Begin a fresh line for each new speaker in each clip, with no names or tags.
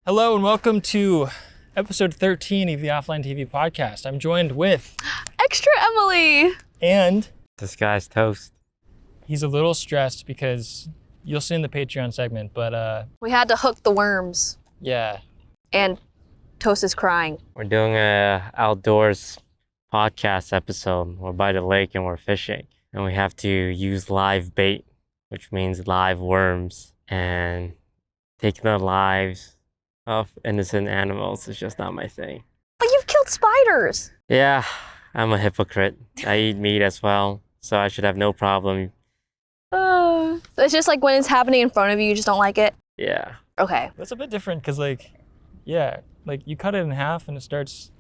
Hello and welcome to episode 13 of the OfflineTV Podcast. I'm joined with
ExtraEmily
and
DisguisedToast.
He's a little stressed because you'll see in the Patreon segment, but
we had to hook the worms.
Yeah.
And Toast is crying.
We're doing a outdoors podcast episode. We're by the lake and we're fishing. And we have to use live bait, which means live worms. And taking the lives of innocent animals is just not my thing.
But you've killed spiders.
Yeah, I'm a hypocrite. I eat meat as well, so I should have no problem.
So it's just like when it's happening in front of you, you just don't like it?
Yeah.
Okay.
That's a bit different because you cut it in half and it starts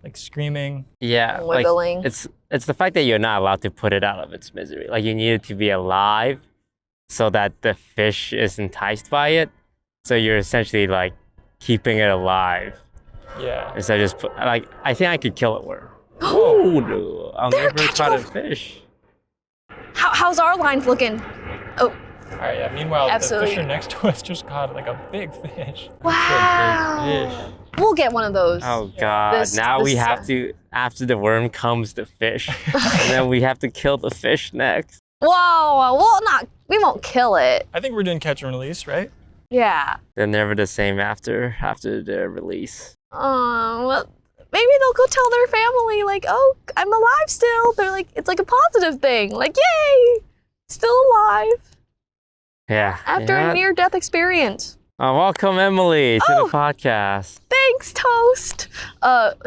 like screaming.
Yeah,
wiggling.
Like, it's the fact that you're not allowed to put it out of its misery. Like you need it to be alive so that the fish is enticed by it. So you're essentially like keeping it alive.
Yeah.
Instead of just I think I could kill a worm. Oh no, I'll never try to fish.
How's our lines looking? Oh.
All right, yeah. Meanwhile,
Absolutely.
the fisher next to us just caught like a big fish.
Wow.
Big fish.
We'll get one of those.
Oh God, now we have to, after the worm comes the fish. And then we have to kill the fish next.
Whoa, we won't kill it.
I think we're doing catch and release, right?
Yeah.
They're never the same after their release.
Well, maybe they'll go tell their family, like, oh, I'm alive still. They're like, it's like a positive thing. Like, yay, still alive.
Yeah.
After a near-death experience.
Welcome, Emily, to the podcast.
Thanks, Toast.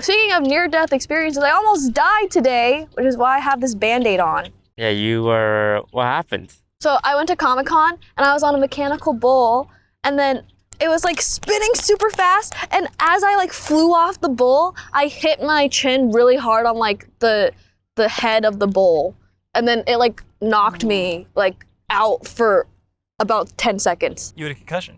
Speaking of near-death experiences, I almost died today, which is why I have this Band-Aid on.
Yeah, what happened?
So I went to Comic-Con, and I was on a mechanical bull, and then it was like spinning super fast, and as I like flew off the bull, I hit my chin really hard on like the head of the bull, and then it like knocked me like out for about 10 seconds.
You had a concussion.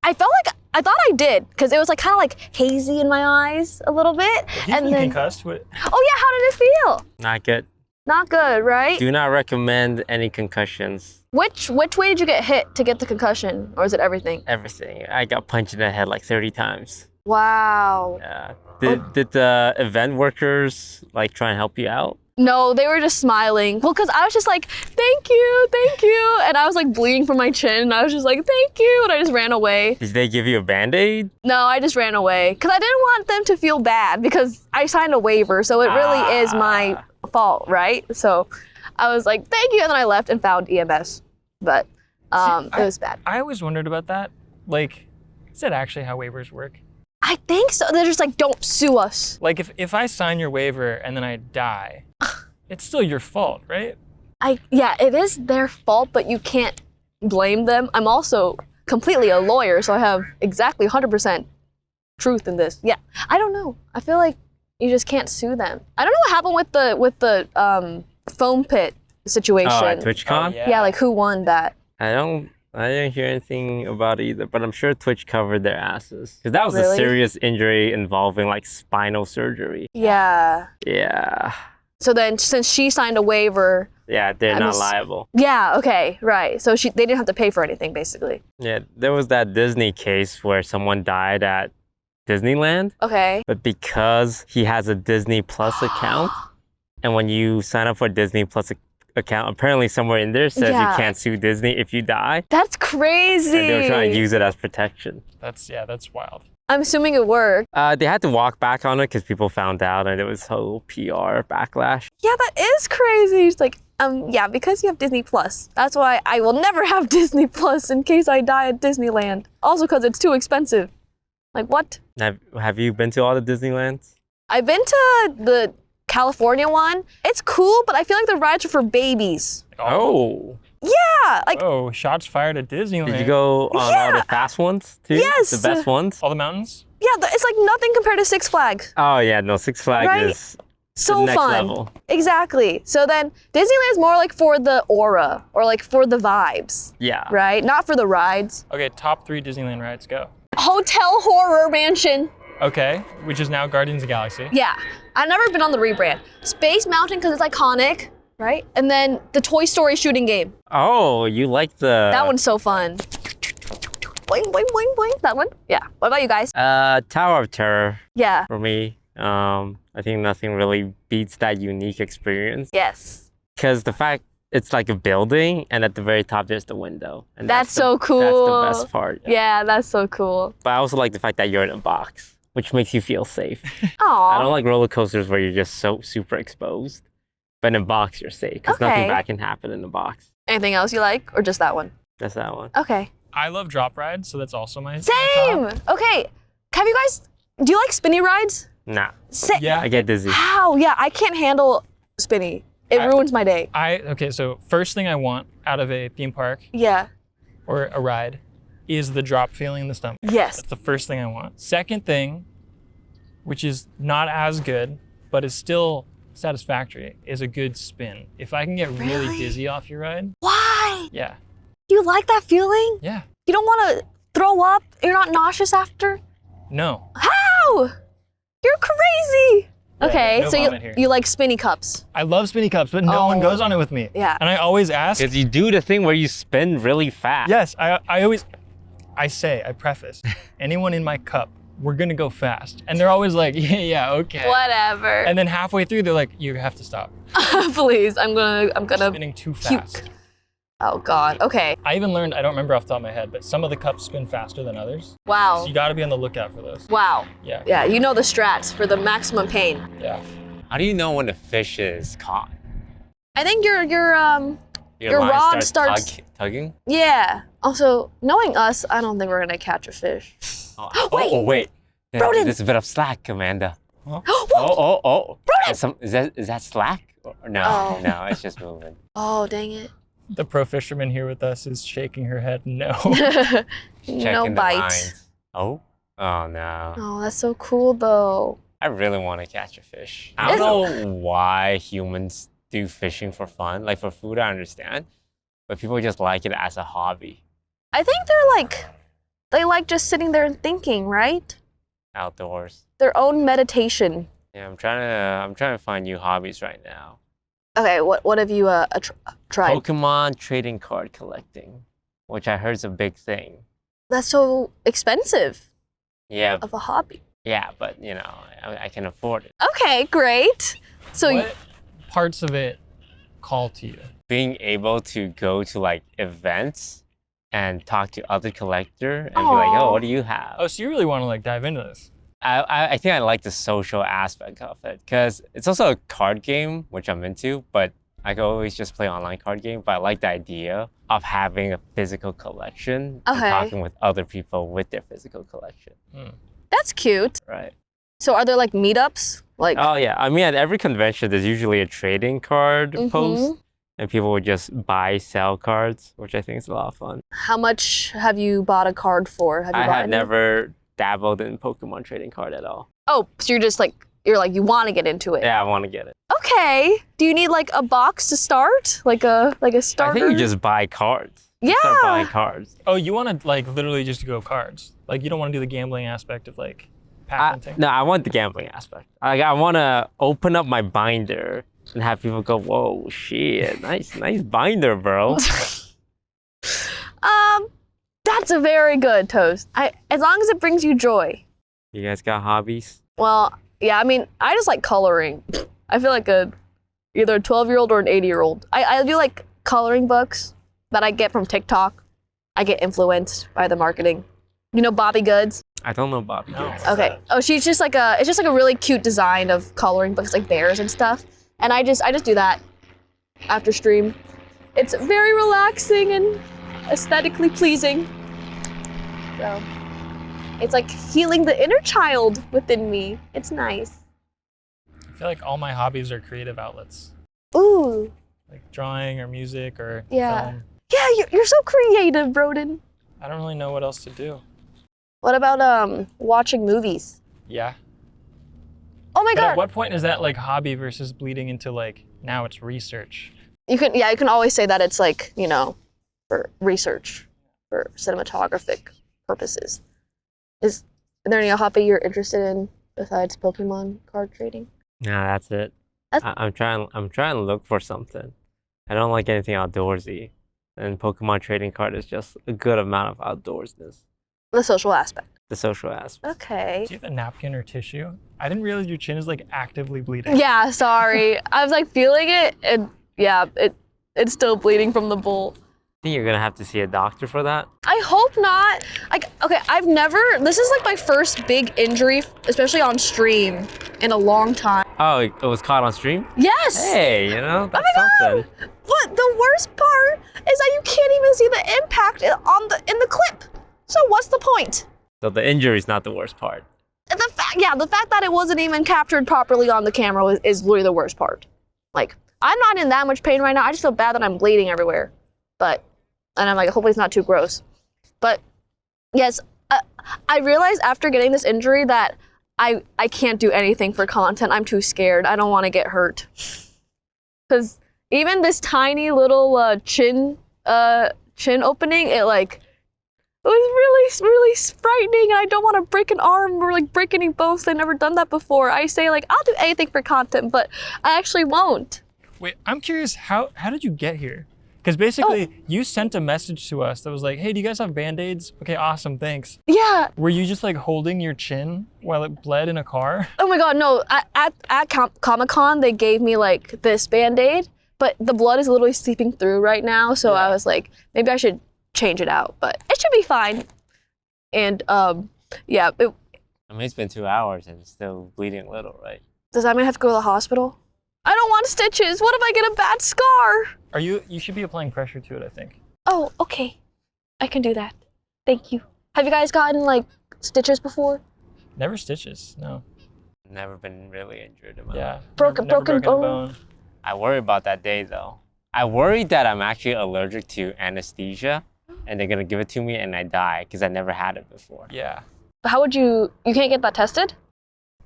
I thought I did, because it was like kind of like hazy in my eyes a little bit.
He's been concussed.
Oh yeah, how did it feel?
Not good.
Not good, right?
Do not recommend any concussions.
Which way did you get hit to get the concussion, or is it everything?
Everything. I got punched in the head like 30 times.
Wow.
Yeah. Did the event workers like try and help you out?
No, they were just smiling. Well, because I was just like, thank you. And I was like bleeding from my chin. And I was just like, thank you. And I just ran away.
Did they give you a Band-Aid?
No, I just ran away. Because I didn't want them to feel bad, because I signed a waiver. So it really is my fault, right? So I was like, thank you. And then I left and found EMS. But it was bad.
I always wondered about that. Like, is that actually how waivers work?
I think so. They're just like, don't sue us.
Like, if I sign your waiver and then I die, it's still your fault, right?
Yeah, it is their fault, but you can't blame them. I'm also completely a lawyer, so I have exactly 100% truth in this. Yeah, I don't know. I feel like you just can't sue them. I don't know what happened with the foam pit situation.
Oh, at TwitchCon?
Oh,
Yeah, like who won that?
I didn't hear anything about it either, but I'm sure Twitch covered their asses. Because that was a
Really?
serious injury involving like spinal surgery.
Yeah.
Yeah.
So then, since she signed a waiver,
Yeah, they're not liable.
yeah, okay, right. So they didn't have to pay for anything, basically.
Yeah, there was that Disney case where someone died at Disneyland,
Okay.
but because he has a Disney Plus account, and when you sign up for a Disney Plus account, apparently somewhere in there says
Yeah.
you can't sue Disney if you die.
That's crazy.
And they were trying to use it as protection.
That's wild.
I'm assuming it worked.
They had to walk back on it because people found out, and there was whole PR backlash.
Yeah, that is crazy. It's like, yeah, because you have Disney Plus. That's why I will never have Disney Plus in case I die at Disneyland. Also because it's too expensive. Like, what?
Have you been to all the Disneylands?
I've been to the California one. It's cool, but I feel like the rides are for babies.
Oh.
Yeah, like,
Oh, shots fired at Disneyland.
Did you go on all the fast ones too?
Yes.
The best ones?
All the mountains?
yeah, it's like nothing compared to Six Flags.
Oh yeah, no, Six Flags
Right?
is
So
the next
fun.
level.
Exactly. So then Disneyland's more like for the aura, or like for the vibes,
Yeah.
right? Not for the rides.
Okay, top 3 Disneyland rides, go.
Hotel Horror Mansion.
Okay, which is now Guardians of the Galaxy.
Yeah, I've never been on the rebrand. Space Mountain because it's iconic, right? And then the Toy Story shooting game.
Oh, you like the...
That one's so fun. boing, boing, boing, boing. That one? Yeah. What about you guys?
Tower of Terror
Yeah.
for me. I think nothing really beats that unique experience.
Yes.
Because the fact it's like a building, and at the very top there's the window. And
That's so cool.
That's the best part.
Yeah, that's so cool.
But I also like the fact that you're in a box, which makes you feel safe.
Aw.
I don't like roller coasters where you're just so super exposed. But in a box, you're safe because nothing
Okay.
bad can happen in a box.
Anything else you like, or just that one?
That's that one.
Okay.
I love drop rides, so that's also my
Same.
top.
Okay. Have you guys? Do you like spinny rides?
Nah,
Yeah.
I get dizzy.
How? Yeah, I can't handle spinny. It ruins my day.
Okay, so first thing I want out of a theme park
Yeah.
or a ride is the drop feeling in the stomach.
Yes.
That's the first thing I want. Second thing, which is not as good, but is still satisfactory, is a good spin. If I can get really
Really?
dizzy off your ride,
Why?
yeah.
You like that feeling?
Yeah.
You don't want to throw up? You're not nauseous after?
No.
How? You're crazy.
Yeah,
Okay,
no
so
vomit here.
you like spinny cups.
I love spinny cups, but no one
Oh.
goes on it with me.
Yeah.
And I always ask.
Because you do the thing where you spin really fast.
Yes, I preface, anyone in my cup, we're gonna go fast. And they're always like, yeah, okay.
Whatever.
And then halfway through, they're like, you have to stop.
Please, I'm gonna
Spinning too fast.
puke. Oh God. Okay.
I even learned, I don't remember off the top of my head, but some of the cups spin faster than others.
Wow.
So you gotta be on the lookout for those.
Wow.
Yeah.
Yeah, you know the strats for the maximum pain.
Yeah.
How do you know when a fish is caught?
I think your Your
line
rod starts-
tugging.
yeah. Also, knowing us, I don't think we're gonna catch a fish.
Oh,
Wait.
wait.
Brodin.
There's a bit of slack, Amanda.
What?
Oh.
Brodin!
Is that slack? Or no,
Oh.
no, it's just moving.
Oh, dang it.
The pro fisherman here with us is shaking her head no.
No
Checking the
bite.
lines. Oh no.
Oh, that's so cool though.
I really want to catch a fish. I don't know why humans do fishing for fun. Like for food, I understand. But people just like it as a hobby.
I think they like just sitting there and thinking, right?
Outdoors.
Their own meditation.
Yeah, I'm trying to find new hobbies right now.
Okay, what have you tried?
Pokemon trading card collecting, which I heard is a big thing.
That's so expensive
Yeah,
of a hobby.
yeah, but you know, I can afford it.
Okay, great. So
What parts of it call to you?
Being able to go to like events and talk to other collector and be like,
Aw.
oh, what do you have?
Oh, so you really want to like dive into this?
I think I like the social aspect of it because it's also a card game, which I'm into, but I can always just play online card game. But I like the idea of having a physical collection and
Okay.
talking with other people with their physical collection,
that's cute.
right?
So are there like meetups? Like
Oh yeah, I mean at every convention there's usually a trading card post, and people would just buy, sell cards, which I think is a lot of fun.
how much have you bought a card for? Have you
I
bought
have
any?
never dabbled in Pokemon trading card at all.
Oh, so you're like you want to get into it.
Yeah, I want to get it.
Okay. Do you need like a box to start? Like a starter?
I think you just buy cards. You start
Yeah.
buying cards.
Oh, you want to like literally just go cards? Like you don't want to do the gambling aspect of like pack hunting?
No, I want the gambling aspect. Like I want to open up my binder and have people go, "Whoa, shit, nice binder, bro."
That's a very good toast. As long as it brings you joy.
You guys got hobbies?
Well, yeah, I mean, I just like coloring. I feel like either a 12-year-old or an 80-year-old. I do like coloring books that I get from TikTok. I get influenced by the marketing. You know Bobby Goods?
I don't know Bobby.
No.
Goods.
Okay. Oh, it's just like a really cute design of coloring books, like bears and stuff. And I just do that after stream. It's very relaxing and aesthetically pleasing. So it's like healing the inner child within me. It's nice.
I feel like all my hobbies are creative outlets,
Ooh.
like drawing or music or
Yeah.
film.
Yeah, you're so creative, Brodin.
I don't really know what else to do.
What about watching movies?
Yeah.
Oh my
But
god.
at what point is that like hobby versus bleeding into like now it's research?
You can always say that it's like, you know, for research, for cinematographic purposes. Is there any hobby you're interested in besides Pokemon card trading?
Nah, that's it.
That's-
I'm trying to look for something. I don't like anything outdoorsy, and Pokemon trading card is just a good amount of outdoorsness.
The social aspect.
The social aspect.
Okay.
Do you have a napkin or tissue? I didn't realize your chin is like actively bleeding.
Yeah, sorry. I was like feeling it, and yeah, it's still bleeding from the bowl.
I think you're gonna have to see a doctor for that.
I hope not. Like, okay, this is like my first big injury, especially on stream, in a long time.
Oh, it was caught on stream?
Yes!
Hey, you know, that's
Oh my
something.
God. But the worst part is that you can't even see the impact in the clip. So what's the point?
So the injury is not the worst part.
The fact that it wasn't even captured properly on the camera is literally the worst part. Like, I'm not in that much pain right now. I just feel bad that I'm bleeding everywhere. And I'm like, hopefully it's not too gross. But yes, I realized after getting this injury that I can't do anything for content. I'm too scared. I don't want to get hurt. Because even this tiny little chin opening, it was really, really frightening, and I don't want to break an arm or like break any bones. I've never done that before. I say like, I'll do anything for content, but I actually won't.
Wait, I'm curious, how did you get here? Because basically, you sent a message to us that was like, hey, do you guys have Band-Aids? Okay, awesome, thanks.
Yeah.
Were you just like holding your chin while it bled in a car?
Oh my God, no. At Comic-Con, they gave me like this Band-Aid, but the blood is literally seeping through right now. So
Yeah.
I was like, maybe I should change it out, but it should be fine. And yeah.
I mean, it's been 2 hours and it's still bleeding a little, right?
Does that mean I have to go to the hospital? I don't want stitches. What if I get a bad scar?
You should be applying pressure to it, I think.
Oh, okay. I can do that. Thank you. Have you guys gotten like stitches before?
Never stitches, no.
Never been really injured in my
Yeah.
life.
Broken
a
bone.
I worry about that day though. I worry that I'm actually allergic to anesthesia and they're gonna give it to me and I die because I never had it before.
Yeah.
But how would you can't get that tested?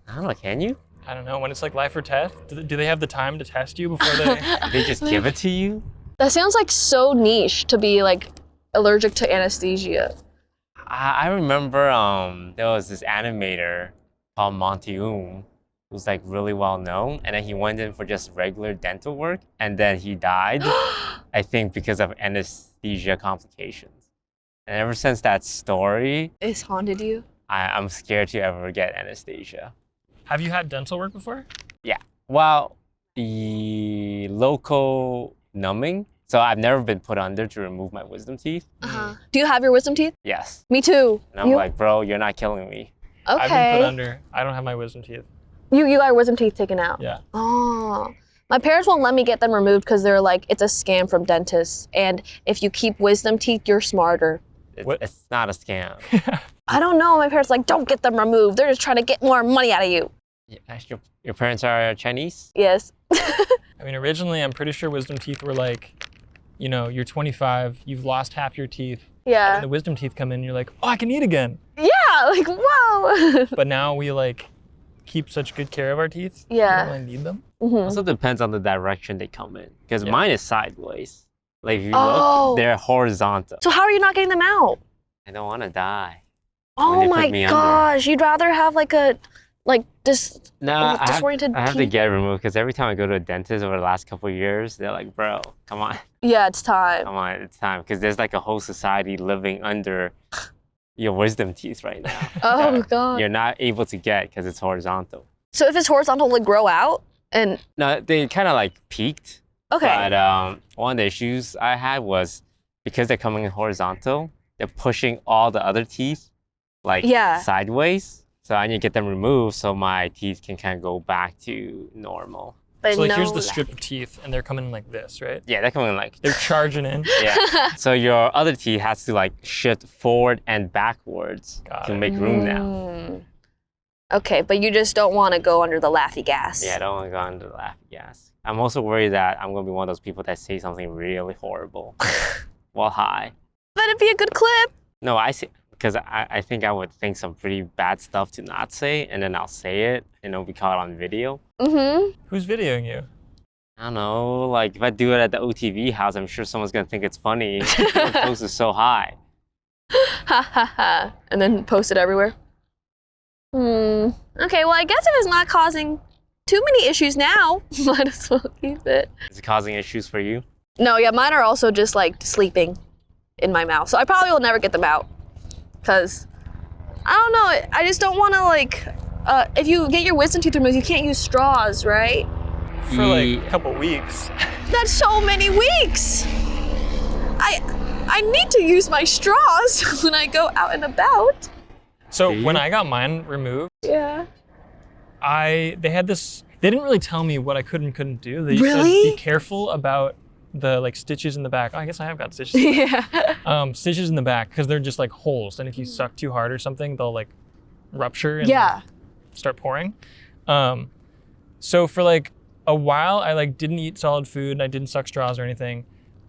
I don't know, can you?
I don't know, when it's like life or death, do they have the time to test you before they...
They just give it to you?
That sounds like so niche to be like allergic to anesthesia.
I remember there was this animator called Monty who was like really well known, and then he went in for just regular dental work and then he died, I think because of anesthesia complications. And ever since that story,
It's haunted you?
I'm scared to ever get anesthesia.
Have you had dental work before?
Yeah. Well, the local numbing. So I've never been put under to remove my wisdom teeth.
Uh-huh. Do you have your wisdom teeth?
Yes.
Me too.
And I'm like, bro, you're not killing me.
Okay.
I've been put under. I don't have my wisdom teeth.
You got your wisdom teeth taken out?
Yeah.
Oh. My parents won't let me get them removed because they're like, it's a scam from dentists. And if you keep wisdom teeth, you're smarter.
What?
It's not a scam.
I don't know. My parents are like, don't get them removed. They're just trying to get more money out of you.
Your parents are Chinese?
Yes.
I mean, originally, I'm pretty sure wisdom teeth were like, you know, you're 25, you've lost half your teeth, and
Yeah.
the wisdom teeth come in, and you're like, oh, I can eat again.
Yeah, like, whoa.
But now we like keep such good care of our teeth.
Yeah.
We don't really need them.
Also depends on the direction they come in. Because
Yeah.
mine is sideways. Like if you
Oh.
look, they're horizontal.
So how are you not getting them out?
I don't want to die.
Oh
they put
my
me under.
gosh, you'd rather have like a,
No, I
disoriented
have to
teeth?
get it removed because every time I go to a dentist over the last couple of years, they're like, bro, come on,
Yeah, it's time.
come on, it's time. Because there's like a whole society living under your wisdom teeth right now.
Oh god.
You're not able to get because it's horizontal.
So if it's horizontal, will it grow out? And
No, they kind of like peaked.
okay.
But one of the issues I had was because they're coming in horizontal, they're pushing all the other teeth like
Yeah.
sideways. So I need to get them removed so my teeth can kind of go back to normal.
But
So like,
no
here's the
laugh.
strip of teeth, and they're coming in like this, right?
Yeah, they're coming like
They're charging in.
yeah. So your other teeth has to like shift forward and backwards
Got
to
it.
make room now.
Mm. Okay, but you just don't want to go under the laughy gas.
Yeah, I don't want to go under the laughing gas. I'm also worried that I'm gonna be one of those people that say something really horrible while high.
But it'd be a good clip.
No, I say because I think I would think some pretty bad stuff to not say, and then I'll say it, and it'll be caught on video.
Mm-hmm.
Who's videoing you?
I don't know, like if I do it at the OTV house, I'm sure someone's gonna think it's funny. The post is so high.
Ha ha ha. And then post it everywhere. Okay, well I guess if it's not causing too many issues now, might as well keep it.
Is it causing issues for you?
No, yeah, mine are also just like sleeping in my mouth. So I probably will never get them out. Because I don't know. I just don't want to like. If you get your wisdom teeth removed, you can't use straws, right?
For like a couple weeks.
That's so many weeks. I need to use my straws when I go out and about.
So when I got mine removed,
Yeah.
they had this. They didn't really tell me what I could and couldn't do. They
Really?
said be careful about the like stitches in the back. Oh, I guess I have got stitches. In the back.
Yeah.
Stitches in the back because they're just like holes, and if you suck too hard or something, they'll like rupture and
Yeah.
start pouring. So for like a while, I like didn't eat solid food and I didn't suck straws or anything.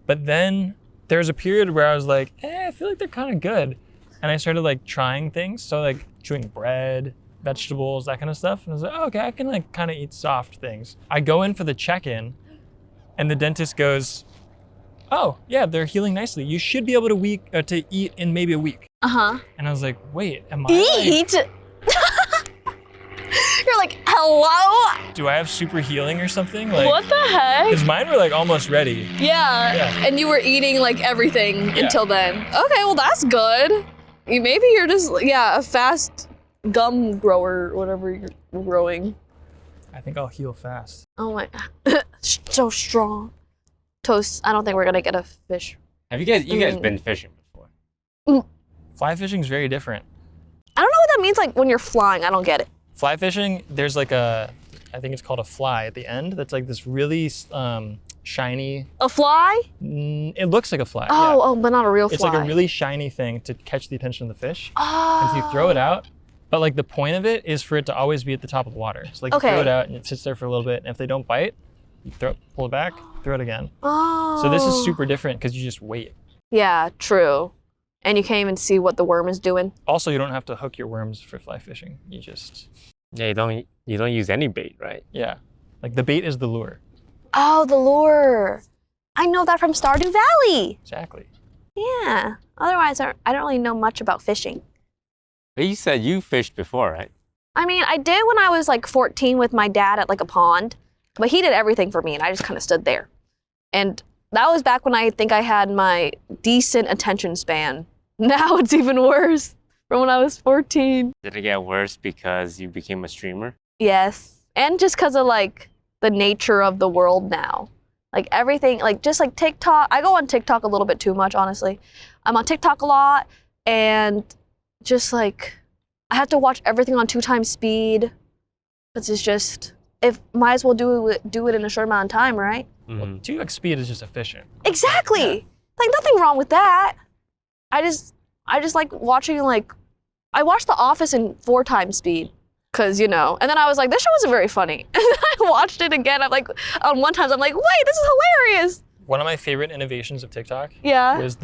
But then there was a period where I was like, I feel like they're kind of good, and I started like trying things. So like chewing bread, vegetables, that kind of stuff. And I was like, oh, okay, I can like kind of eat soft things. I go in for the check-in, and the dentist goes, oh yeah, they're healing nicely. You should be able to eat in maybe a week.
Uh-huh.
And I was like, wait, am I like,
Eat? You're like, hello?
do I have super healing or something? Like,
What the heck?
because mine were like almost ready.
Yeah. And you were eating like everything until then. Okay, well that's good. Maybe you're just, a fast gum grower, whatever you're growing.
I think I'll heal fast.
Oh my, so strong. Toast, I don't think we're gonna get a fish.
Have you guys been fishing before?
Fly fishing is very different.
I don't know what that means, like when you're flying, I don't get it.
Fly fishing, there's like I think it's called a fly at the end. That's like this really shiny.
A fly?
It looks like a fly.
Oh, but not a real fly.
It's like a really shiny thing to catch the attention of the fish.
Oh.
And so you throw it out, but like the point of it is for it to always be at the top of the water. So like you throw it out and it sits there for a little bit, and if they don't bite, you pull it back, throw it again.
Oh.
So this is super different because you just wait.
Yeah, true. And you can't even see what the worm is doing.
Also, you don't have to hook your worms for fly fishing. You just
You don't use any bait, right?
like the bait is the lure.
Oh, the lure. I know that from Stardew Valley.
Exactly.
Yeah. Otherwise, I don't really know much about fishing.
But you said you fished before, right?
I mean, I did when I was like 14 with my dad at like a pond, but he did everything for me and I just kind of stood there. And that was back when I think I had my decent attention span. Now it's even worse from when I was 14.
Did it get worse because you became a streamer?
Yes. And just because of like the nature of the world now. Like everything, like just like TikTok. I go on TikTok a little bit too much, honestly. I'm on TikTok a lot and just like I have to watch everything on 2x speed. Because it's just, might as well do it in a short amount of time, right?
Well, 2x speed is just efficient.
Exactly. Like nothing wrong with that. I just like watching like, I watched The Office in 4x speed. Cause and then I was like, this show wasn't very funny. And then I watched it again. I'm like, on one time I'm like, wait, this is hilarious.
One of my favorite innovations of TikTok
Yeah.
was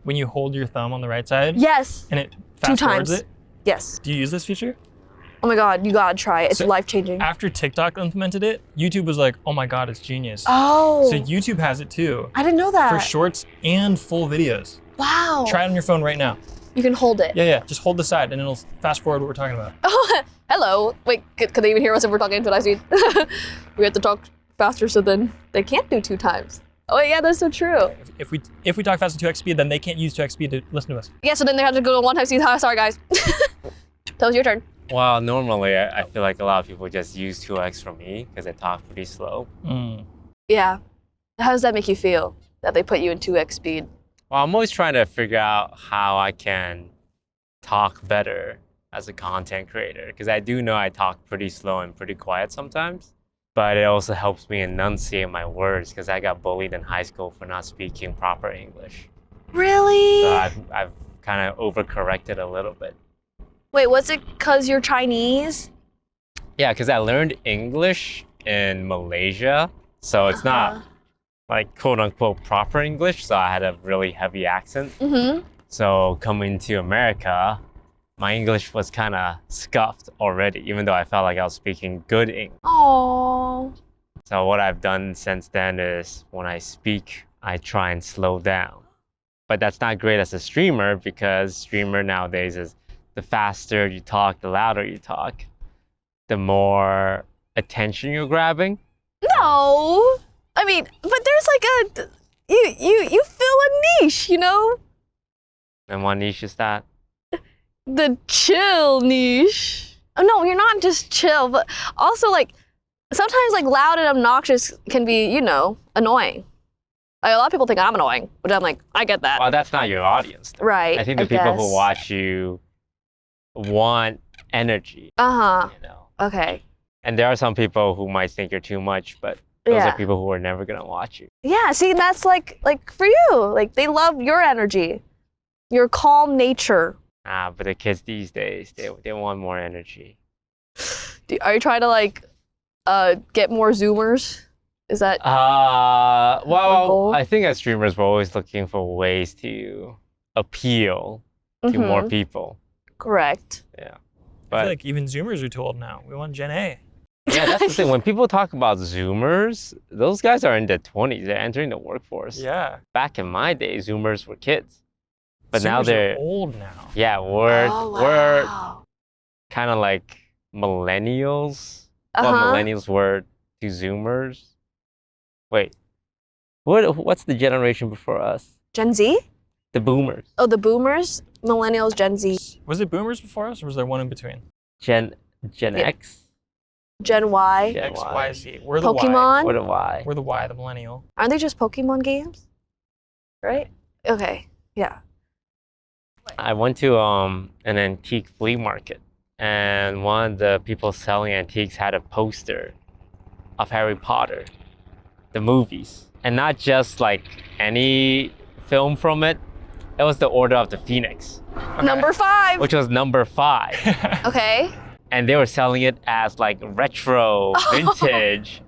when you hold your thumb on the right side
Yes.
and it fast forwards
2x.
it.
Yes.
Do you use this feature?
Oh my God, you gotta try it. It's
So,
life-changing.
After TikTok implemented it, YouTube was like, oh my God, it's genius.
Oh.
So YouTube has it too.
I didn't know that.
For shorts and full videos.
Wow.
Try it on your phone right now.
You can hold it.
Yeah. Just hold the side and it'll fast forward what we're talking about.
Oh, hello. Wait, could they even hear us if we're talking into high speed? We have to talk faster so then they can't do 2x. Oh yeah, that's so true.
If we talk fast at 2x speed, then they can't use 2x speed to listen to us.
Yeah, so then they have to go to 1x speed. Sorry guys. That was your turn.
Well, normally I feel like a lot of people just use 2x for me because I talk pretty slow.
Yeah. How does that make you feel that they put you in 2x speed?
Well, I'm always trying to figure out how I can talk better as a content creator because I do know I talk pretty slow and pretty quiet sometimes, but it also helps me enunciate my words because I got bullied in high school for not speaking proper English.
Really?
So I've kind of overcorrected a little bit.
Wait, was it because you're Chinese?
Yeah, because I learned English in Malaysia, so it's not like quote unquote proper English, so I had a really heavy accent.
Mm-hmm.
So coming to America, my English was kind of scuffed already, even though I felt like I was speaking good English.
Oh.
So what I've done since then is when I speak, I try and slow down. But that's not great as a streamer because streamer nowadays is the faster you talk, the louder you talk, the more attention you're grabbing.
No. I mean, but there's like you fill a niche,
And what niche is that?
the chill niche. Oh no, you're not just chill, but also like sometimes like loud and obnoxious can be, you know, annoying. Like, a lot of people think I'm annoying, but I'm like, I get that.
Well, that's not your audience, though.
Right.
I think the people
guess.
who watch you want energy.
Uh-huh.
You know.
Okay.
And there are some people who might think you're too much, but those are people who are never gonna watch you.
Yeah, see, that's like for you. Like they love your energy, your calm nature.
But the kids these days, they want more energy.
Are you trying to like get more Zoomers? Is that
Well, I think as streamers, we're always looking for ways to appeal to more people.
correct?
Yeah.
I feel like even Zoomers are told now, we want Gen A.
Yeah, that's the thing. When people talk about Zoomers, those guys are in their 20s. They're entering the workforce.
Yeah.
Back in my day, Zoomers were kids. But
Zoomers
now they're
are old now.
Yeah, we're
wow.
kind of like millennials.
Uh-huh.
What millennials were to Zoomers. Wait. What's the generation before us?
Gen Z?
The boomers.
Oh, the boomers, millennials, Gen Z,
Was it boomers before us, or was there one in between?
Gen X?
Gen Y.
Gen
X,
Y.
Y, Z. We're the Y.
Pokemon?
What a Y.
We're the Y, the millennial.
Aren't they just Pokemon games? Right? Okay. Yeah.
I went to an antique flea market, and one of the people selling antiques had a poster of Harry Potter, the movies, and not just like any film from it. It was the Order of the Phoenix,
Okay.
Number 5.
which was number 5,
Okay.
and they were selling it as like retro, vintage.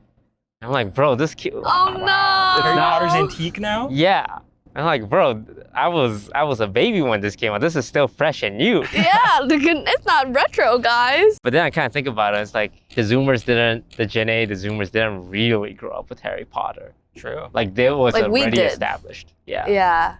I'm like, bro, this cute.
Oh no.
Harry
not-
Potter's antique now?
Yeah. I'm like, bro, I was a baby when this came out. This is still fresh and new.
Yeah, it's not retro, guys.
But then I kind of think about it. It's like the Gen A, the Zoomers didn't really grow up with Harry Potter.
True.
Like they was
Like we
already
did.
established. Yeah.
Yeah.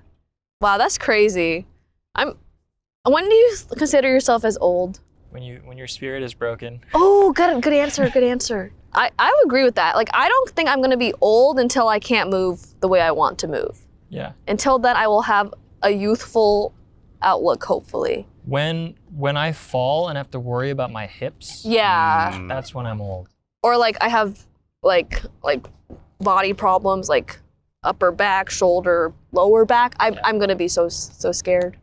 Wow, that's crazy. When do you consider yourself as old?
When your spirit is broken.
Oh, good answer, good answer. I would agree with that. Like, I don't think I'm gonna be old until I can't move the way I want to move.
Yeah.
Until then, I will have a youthful outlook, hopefully.
When I fall and have to worry about my hips,
Yeah.
that's when I'm old.
Or like I have like body problems, like upper back, shoulder, lower back. I'm gonna be so scared.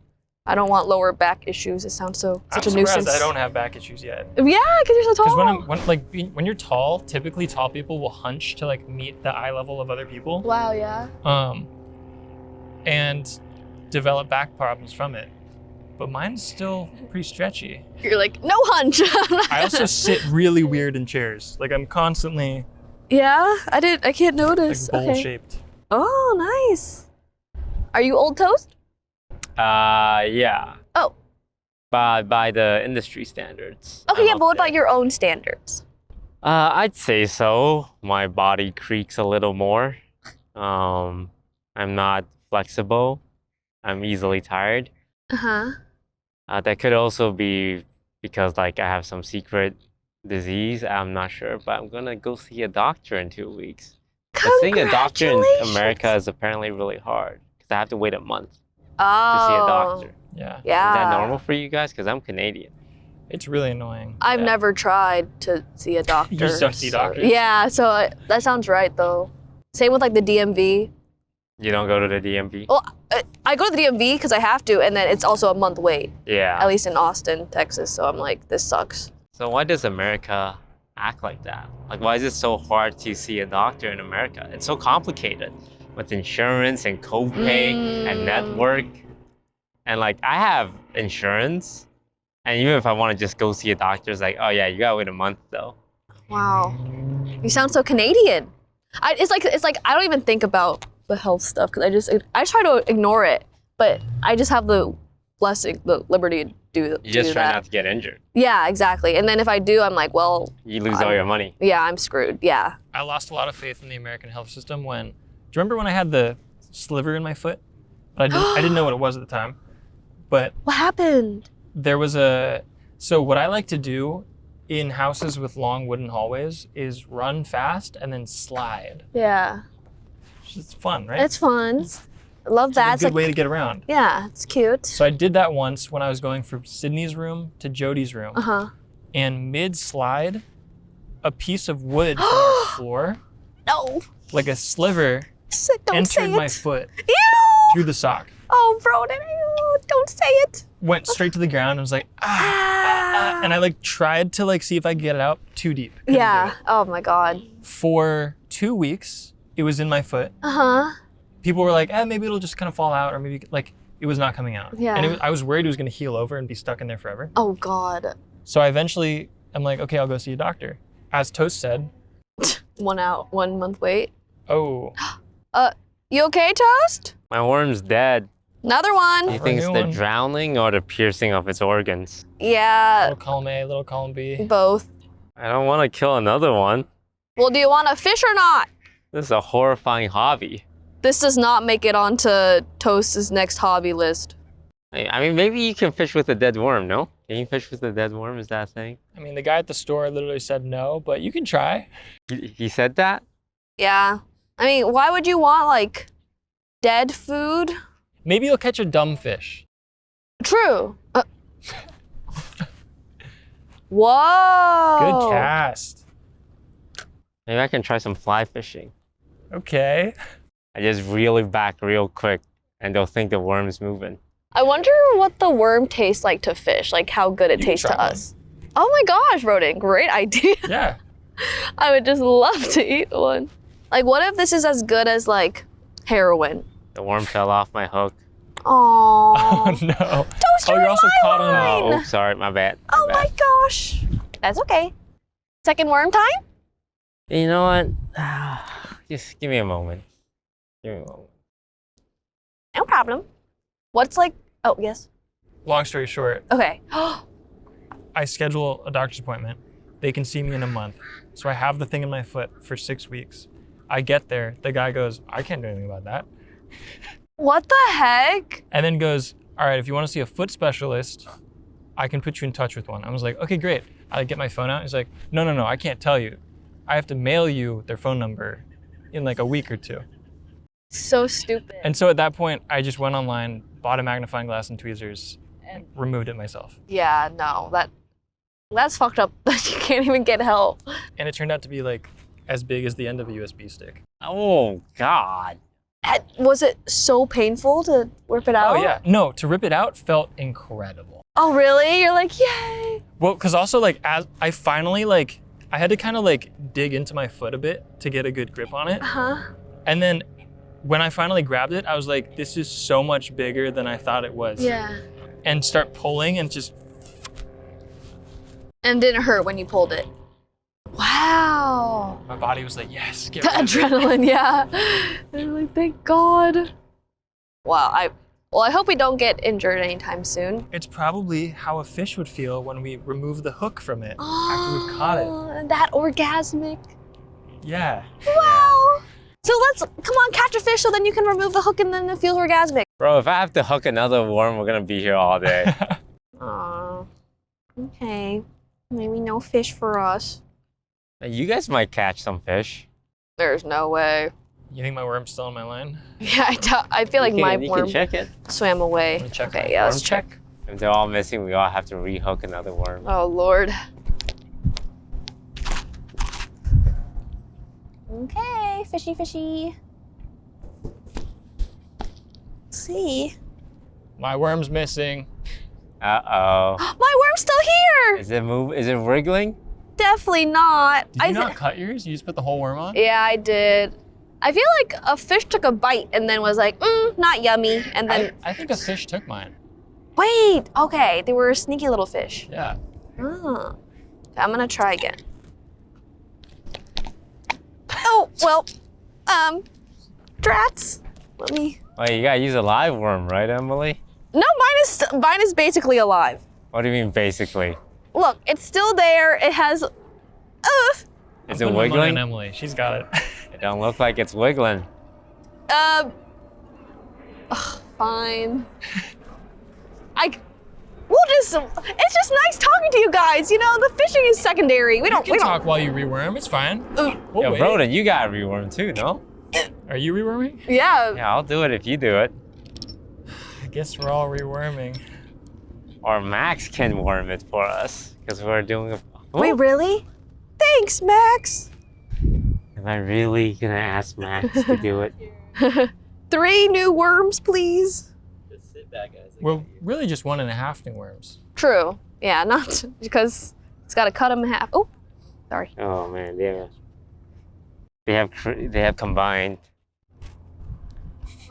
I don't want lower back issues. It sounds such a
I'm
nuisance.
surprised I don't have back issues yet.
Yeah, because you're so tall.
Because when you're tall, typically tall people will hunch to like meet the eye level of other people.
Wow, yeah.
And develop back problems from it. But mine's still pretty stretchy.
You're like, no hunch.
I also sit really weird in chairs. Like I'm constantly
Yeah, I can't
like
notice.
bowl
Okay.
shaped.
Oh, nice. Are you old toast?
Yeah.
Oh.
By the industry standards.
Okay,
I'm
yeah,
up
but what
there.
about your own standards?
I'd say so. My body creaks a little more. I'm not flexible. I'm easily tired.
Uh-huh.
That could also be because like I have some secret disease. I'm not sure, but I'm gonna go see a doctor in 2 weeks. But seeing a doctor in America is apparently really hard because I have to wait a month to see a doctor.
Yeah.
Yeah.
Is that normal for you guys? Because I'm Canadian.
It's really annoying.
I've
Yeah.
never tried to see a doctor.
You just don't see doctors?
Yeah, so that sounds right though. Same with like the DMV.
You don't go to the DMV?
Well, I go to the DMV because I have to, and then it's also a month wait,
Yeah.
at least in Austin, Texas. So I'm like, this sucks.
So why does America act like that? Like, why is it so hard to see a doctor in America? It's so complicated with insurance and copay and network. And like, I have insurance, and even if I want to just go see a doctor, it's like, oh yeah, you gotta wait a month though.
Wow, you sound so Canadian. It's like I don't even think about the health stuff because I try to ignore it, but I just have the blessing, the liberty to do
You just
do
try
that.
not to get injured.
Yeah, exactly. And then if I do, I'm like, well,
You lose all your money.
yeah, I'm screwed. Yeah.
I lost a lot of faith in the American health system when. Do you remember when I had the sliver in my foot? But I didn't know what it was at the time. But
What happened?
there was so what I like to do in houses with long wooden hallways is run fast and then slide.
Yeah,
It's fun, right?
it's fun. Love
It's
that.
like a
It's
good
like,
way to get around.
yeah, it's cute.
So I did that once when I was going from Sydney's room to Jody's room.
Uh-huh.
And mid-slide, a piece of wood from our floor,
No.
like a sliver,
Don't say
entered
it.
my foot
Ew.
through the sock.
Oh, Brodin, don't say it.
Went straight to the ground and was like, and I like tried to like see if I could get it out too deep. Couldn't do
Yeah.
it.
Oh my God.
For 2 weeks, it was in my foot.
Uh-huh.
People were like, maybe it'll just kind of fall out, or maybe like it was not coming out.
Yeah.
And I was worried it was gonna heal over and be stuck in there forever.
Oh God.
So I eventually, I'm like, okay, I'll go see a doctor. As Toast said,
1 month wait.
oh,
You okay, Toast?
My worm's dead.
Another
Do
one.
you think it's
new
the
one.
drowning or the piercing of its organs?
Yeah,
little column A, little column B.
both.
I don't want to kill another one.
Well, do you want to fish or not?
This is a horrifying hobby.
This does not make it onto Toast's next hobby list.
I mean, maybe you can fish with a dead worm, no? Can you fish with a dead worm? Is that a thing?
I mean, the guy at the store literally said no, but you can try.
He said that?
Yeah. I mean, why would you want, like, dead food?
Maybe you'll catch a dumb fish.
True. Whoa.
Good cast.
Maybe I can try some fly fishing.
Okay.
I just reel it back real quick and they'll think the worm's moving.
I wonder what the worm tastes like to fish, like how good it
You can
tastes
try
to
one.
us. Oh my gosh, Brodin, great idea.
Yeah.
I would just love to eat one. Like, what if this is as good as, like, heroin?
The worm fell off my hook.
Aww.
Oh no.
Toast,
Oh,
you're
you're also
my
caught on.
line.
Oh, sorry, my bad.
Oh my gosh. That's okay. Second worm time?
You know what? Just give me a moment. Give me a moment.
No problem. What's like, oh, yes.
Long story short,
Okay.
I schedule a doctor's appointment. They can see me in a month. So I have the thing in my foot for 6 weeks. I get there. The guy goes, I can't do anything about that.
What the heck?
And then goes, all right, if you want to see a foot specialist, I can put you in touch with one. I was like, okay, great. I get my phone out. He's like, no, I can't tell you. I have to mail you their phone number in like a week or two.
So stupid.
And so at that point, I just went online, bought a magnifying glass and tweezers, and removed it myself.
Yeah, no, that's fucked up that you can't even get help.
And it turned out to be like as big as the end of a USB stick.
Oh, God.
Was it so painful to rip it out?
Oh yeah. No, to rip it out felt incredible.
Oh, really? You're like, yay.
Well, because also like as I finally like, I had to kind of like dig into my foot a bit to get a good grip on it.
Huh?
And then when I finally grabbed it, I was like, this is so much bigger than I thought it was.
Yeah.
And start pulling and just,
And it didn't hurt when you pulled it. Wow.
my body was like, yes, get
The
rid of it.
adrenaline, yeah. And like, thank God. Wow, I hope we don't get injured anytime soon.
It's probably how a fish would feel when we remove the hook from it after we've caught it.
Oh, that orgasmic.
Yeah.
Wow. So come on, catch a fish so then you can remove the hook and then it feels orgasmic.
Bro, if I have to hook another worm, we're going to be here all day.
Aw. Okay. Maybe no fish for us.
You guys might catch some fish.
There's no way.
You think my worm's still on my line?
Yeah, I feel like my
You
worm
can check it.
swam away.
Let me check
Okay,
my
yeah, let's
worm
check.
If they're all missing, we all have to rehook another worm.
Oh, Lord. Okay, fishy, fishy. Let's see.
My worm's missing.
Uh-oh.
My worm's still here!
Is it move? Is it wriggling?
Definitely not.
Did you not cut yours? You just put the whole worm on?
Yeah, I did. I feel like a fish took a bite and then was like, not yummy. And then,
I think a fish took mine.
wait, okay, they were a sneaky little fish.
Yeah.
Oh. I'm gonna try again. Oh, well, drats. Let me.
Wait, you gotta use a live worm, right, Emily?
No, mine is basically alive.
What do you mean, basically?
Look, it's still there. It has.
Is it
Put my money
wiggling?
on Emily. She's got it.
It don't look like it's wiggling.
Fine. It's just nice talking to you guys. You know, the fishing is secondary. We
You
don't.
can talk while you reworm. It's fine. We'll
Yo,
wait.
Brodin, you got a reworm too, no?
Are you reworming?
Yeah.
Yeah, I'll do it if you do it.
I guess we're all reworming.
Or Max can worm it for us because we're doing a. Oh,
Wait, really? Thanks, Max.
am I really gonna ask Max to do it?
3 new worms, please.
Just sit back, guys.
We're really just 1.5 new worms.
True. Yeah, not because it's got to cut them in half. Oh, sorry.
Oh man, they have combined.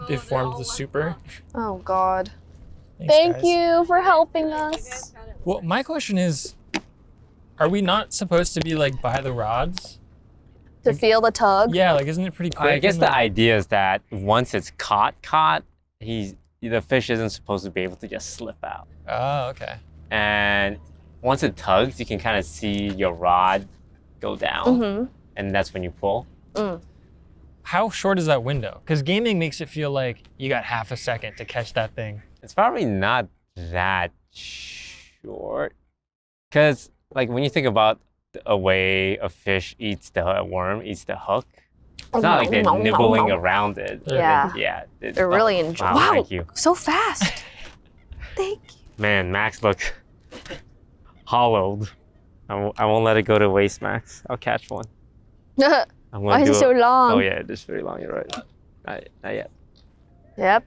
They formed the super.
Oh God.
Thanks,
Thank
guys.
you for helping us.
Well, my question is, are we not supposed to be like by the rods?
To feel the tug.
Yeah, like isn't it pretty quick?
I guess
and,
the
like-
idea is that once it's caught, the fish isn't supposed to be able to just slip out.
Oh, okay.
And once it tugs, you can kind of see your rod go down,
Mm-hmm.
and that's when you pull.
How short is that window? Because gaming makes it feel like you got half a second to catch that thing.
It's probably not that short, because like when you think about a way a fish eats the worm, eats the hook, it's not like they're nibbling around it.
Yeah.
Yeah.
They're really enjoying.
Wow,
Wow,
thank you.
so fast. Thank
Man, Max looks hollowed. I won't let it go to waste, Max. I'll catch one.
you.
I'm
Why
gonna
is
do
it so
it.
long?
Oh yeah, it is very long. You're right. Not yet.
Yep.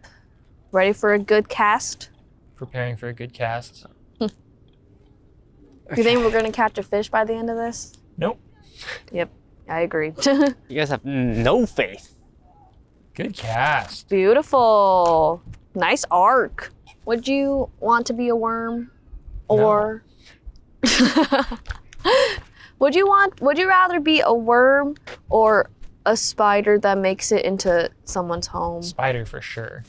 Ready for a good cast?
Preparing for a good cast.
You think we're gonna catch a fish by the end of this?
Nope.
Yep, I agree.
You guys have no faith.
Good cast.
Beautiful. Nice arc. Would you want to be a worm? Or would you rather be a worm or a spider that makes it into someone's home?
Spider for sure.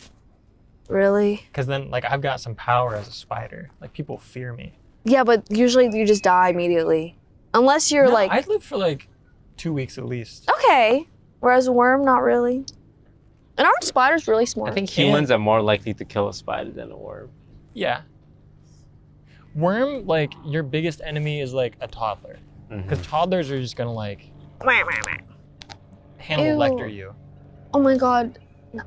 Really?
Because then, like, I've got some power as a spider. Like, people fear me.
Yeah, but usually you just die immediately. Unless you're
No,
like,
I'd live for like 2 weeks at least.
okay. Whereas a worm, not really. And aren't spiders really smart?
I think humans are more likely to kill a spider than a worm.
Yeah. Worm, like, your biggest enemy is like a toddler. Because toddlers are just gonna like Hannibal
Ew.
Lecter you.
Oh my God.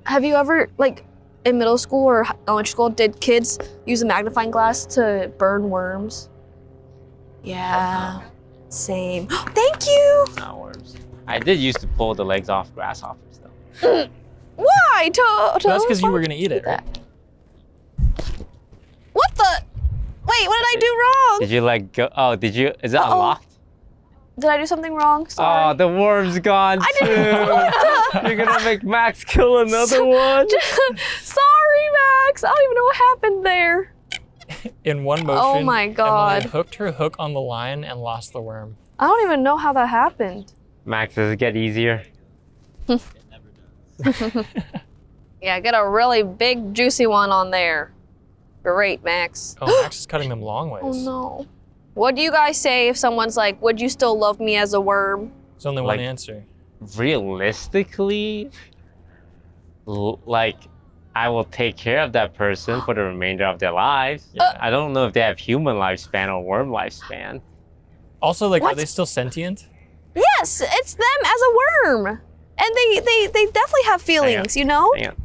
Have you ever, like, in middle school or elementary school, did kids use a magnifying glass to burn worms? Yeah. Same. Thank you.
Not worms. I did used to pull the legs off grasshoppers though.
Why?
So that's because you were gonna eat it, right?
What the? Wait, what did I do wrong?
Did you let go? Oh, did you? Is that
Uh-oh.
unlocked?
Did I do something wrong? Sorry.
Oh, the worm's gone
I
too.
didn't-
You're gonna make Max kill another one.
Sorry, Max. I don't even know what happened there.
In one motion,
Oh my God.
Emily hooked her hook on the line and lost the worm.
I don't even know how that happened.
Max, does it get easier?
It never does.
Yeah, get a really big, juicy one on there. Great, Max.
Oh, Max is cutting them long ways.
Oh no. What do you guys say if someone's like, would you still love me as a worm?
There's only
Like-
one answer.
Realistically, like, I will take care of that person for the remainder of their lives.
Yeah.
I don't know if they have human lifespan or worm lifespan.
Also, like,
What?
are they still sentient?
Yes, it's them as a worm. And they definitely have feelings, you know?
Hang on.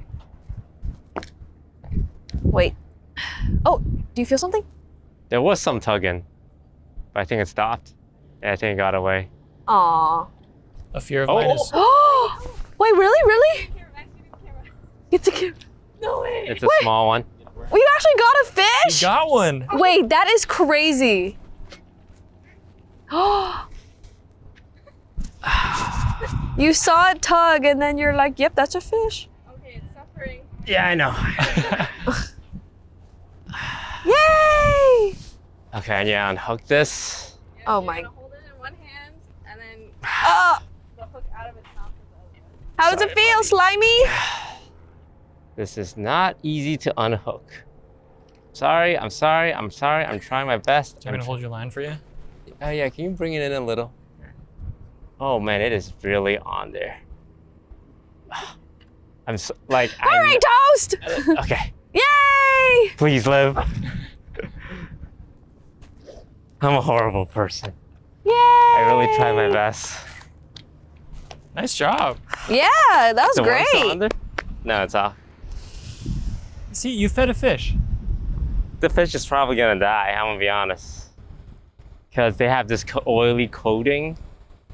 Wait. Oh, do you feel something?
There was some tugging, but I think it stopped. Yeah, I think it got away.
Aw.
A fear of
Oh.
mine is
Oh, wait, really? Get the camera. No way.
It's a small one.
Well, you actually got a
you
fish?
got one.
Wait, that is crazy. You saw it tug and then you're like, yep, that's a fish.
Okay, it's suffering.
Yeah, I know.
Yay!
Okay, I need to unhook this.
Yeah,
Oh
you're
my-
gonna hold it in one hand and then the hook out of its mouth with the other one.
How does it
Sorry,
feel,
buddy.
Slimy?
This is not easy to unhook. Sorry, I'm sorry, I'm sorry. I'm trying my best.
I'm gonna hold your line for you.
Oh yeah, can you bring it in a little? Oh man, it is really on there. I'm so, like,
All right, Toast!
Okay,
Yay!
please live. I'm a horrible person.
Yay!
I really try my best.
Nice job.
Yeah, that was
The one still
great.
under? No, it's off.
See, you fed a fish.
The fish is probably gonna die, I'm gonna be honest. Because they have this oily coating